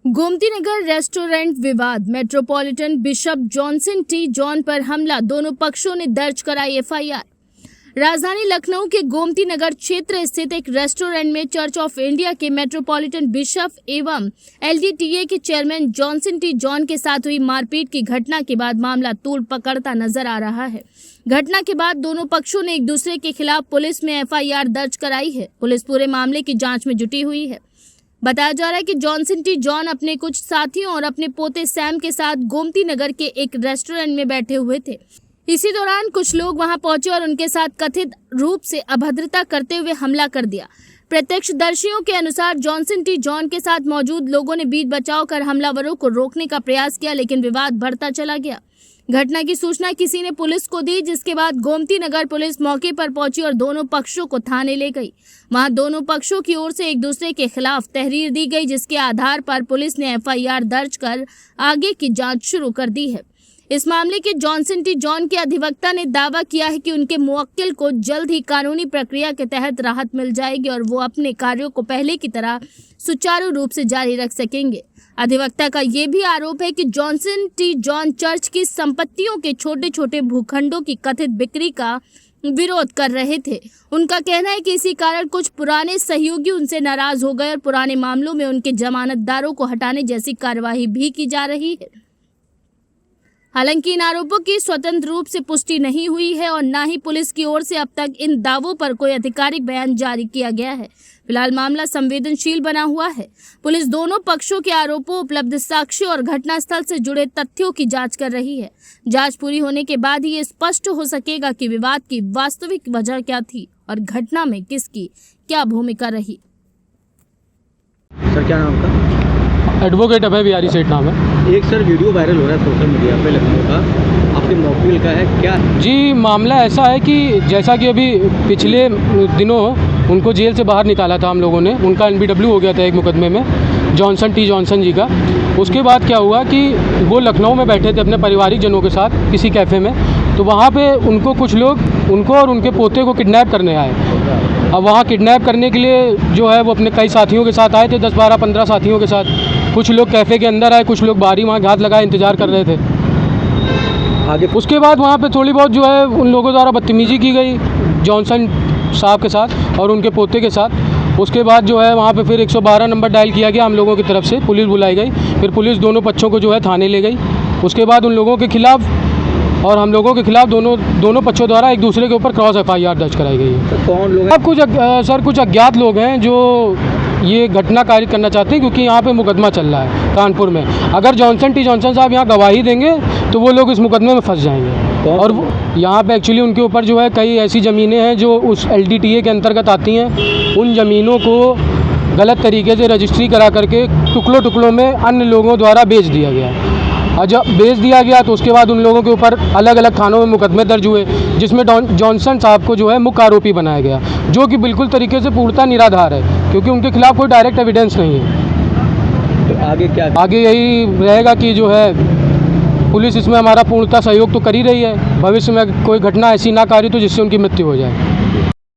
Gomti Nagar restaurant विवाद, metropolitan bishop Johnson T John पर हमला, दोनों पक्षों ने दर्ज कराई एफआईआर। राजधानी लखनऊ के गोमती नगर क्षेत्र स्थित एक रेस्टोरेंट में चर्च ऑफ इंडिया के मेट्रोपॉलिटन बिशप एवं एलडीटीए के चेयरमैन जॉनसन टी जॉन के साथ हुई मारपीट की घटना के बाद मामला तूल पकड़ता नजर आ रहा है। घटना के बाद दोनों पक्षों ने एक दूसरे के खिलाफ पुलिस में एफआईआर दर्ज कराई है। पुलिस पूरे मामले की जांच में जुटी हुई है। बताया जा रहा है कि जॉनसन टी जॉन अपने कुछ साथियों और अपने पोते सैम के साथ गोमती नगर के एक रेस्टोरेंट में बैठे हुए थे। इसी दौरान कुछ लोग वहां पहुंचे और उनके साथ कथित रूप से अभद्रता करते हुए हमला कर दिया। प्रत्यक्षदर्शियों के अनुसार जॉनसन टी जॉन के साथ मौजूद लोगों ने बीच बचाव कर हमलावरों को रोकने का प्रयास किया, लेकिन विवाद बढ़ता चला गया। घटना की सूचना किसी ने पुलिस को दी, जिसके बाद गोमती नगर पुलिस मौके पर पहुंची और दोनों पक्षों को थाने ले गई। वहां दोनों पक्षों की ओर से एक दूसरे के खिलाफ तहरीर दी गई, जिसके आधार पर पुलिस ने एफआईआर दर्ज कर आगे की जांच शुरू कर दी है। इस मामले के जॉनसन टी जॉन के अधिवक्ता ने दावा किया है कि उनके मुवक्किल को जल्द ही कानूनी प्रक्रिया के तहत राहत मिल जाएगी और वो अपने कार्यों को पहले की तरह सुचारू रूप से जारी रख सकेंगे। अधिवक्ता का ये भी आरोप है कि जॉनसन टी जॉन चर्च की संपत्तियों के छोटे छोटे भूखंडों की कथित बिक्री का विरोध कर रहे थे। उनका कहना है कि इसी कारण कुछ पुराने सहयोगी उनसे नाराज हो गए और पुराने मामलों में उनके जमानतदारों को हटाने जैसी कार्यवाही भी की जा रही है। हालांकि इन आरोपों की स्वतंत्र रूप से पुष्टि नहीं हुई है और न ही पुलिस की ओर से अब तक इन दावों पर कोई आधिकारिक बयान जारी किया गया है। फिलहाल मामला संवेदनशील बना हुआ है। पुलिस दोनों पक्षों के आरोपों, उपलब्ध साक्ष्यों और घटनास्थल से जुड़े तथ्यों की जांच कर रही है। जांच पूरी होने के बाद ही ये स्पष्ट हो सकेगा कि विवाद की वास्तविक वजह क्या थी और घटना में किसकी क्या भूमिका रही। सर, क्या नाम आपका? एडवोकेट अभय बिहारी सेठ नाम है। एक सर वीडियो वायरल हो रहा है सोशल मीडिया पे लखनऊ का, आपके मौकिल का है क्या? जी, मामला ऐसा है कि जैसा कि अभी पिछले दिनों उनको जेल से बाहर निकाला था हम लोगों ने। उनका एनबीडब्ल्यू हो गया था एक मुकदमे में, जॉनसन टी जॉनसन जी का। उसके बाद क्या हुआ कि वो लखनऊ में बैठे थे अपने पारिवारिक जनों के साथ किसी कैफ़े में, तो वहाँ पे उनको कुछ लोग उनको और उनके पोते को किडनैप करने आए। अब वहाँ किडनैप करने के लिए जो है वो अपने कई साथियों के साथ आए थे, 10, 12, 15 साथियों के साथ। कुछ लोग कैफ़े के अंदर आए, कुछ लोग बाहरी वहाँ घात लगाए इंतज़ार कर रहे थे। आगे उसके बाद वहाँ पे थोड़ी बहुत जो है उन लोगों द्वारा बदतमीज़ी की गई जॉनसन साहब के साथ और उनके पोते के साथ। उसके बाद जो है वहाँ पे फिर 112 नंबर डायल किया गया हम लोगों की तरफ से, पुलिस बुलाई गई। फिर पुलिस दोनों पक्षों को जो है थाने ले गई। उसके बाद उन लोगों के खिलाफ़ और हम लोगों के खिलाफ दोनों पक्षों द्वारा एक दूसरे के ऊपर क्रॉस एफआईआर दर्ज कराई गई है। तो कौन लोग? अब कुछ अज्ञात लोग हैं जो ये घटना कारित करना चाहते हैं, क्योंकि यहाँ पे मुकदमा चल रहा है कानपुर में। अगर जॉनसन टी जॉनसन साहब यहाँ गवाही देंगे तो वो लोग इस मुकदमे में फंस जाएंगे। और यहाँ पे एक्चुअली उनके ऊपर जो है कई ऐसी ज़मीनें हैं जो उस एलडीटीए के अंतर्गत आती हैं। उन ज़मीनों को गलत तरीके से रजिस्ट्री करा करके टुकड़ों में अन्य लोगों द्वारा बेच दिया गया। और जब बेच दिया गया तो उसके बाद उन लोगों के ऊपर अलग अलग थानों में मुकदमे दर्ज हुए, जिसमें जॉनसन साहब को जो है मुख्य आरोपी बनाया गया, जो कि बिल्कुल तरीके से पूर्णतः निराधार है, क्योंकि उनके खिलाफ कोई डायरेक्ट एविडेंस नहीं है। तो आगे क्या? आगे यही रहेगा कि जो है पुलिस इसमें हमारा पूर्णतः सहयोग तो कर ही रही है। भविष्य में कोई घटना ऐसी ना कारित हो जिससे उनकी मृत्यु हो जाए।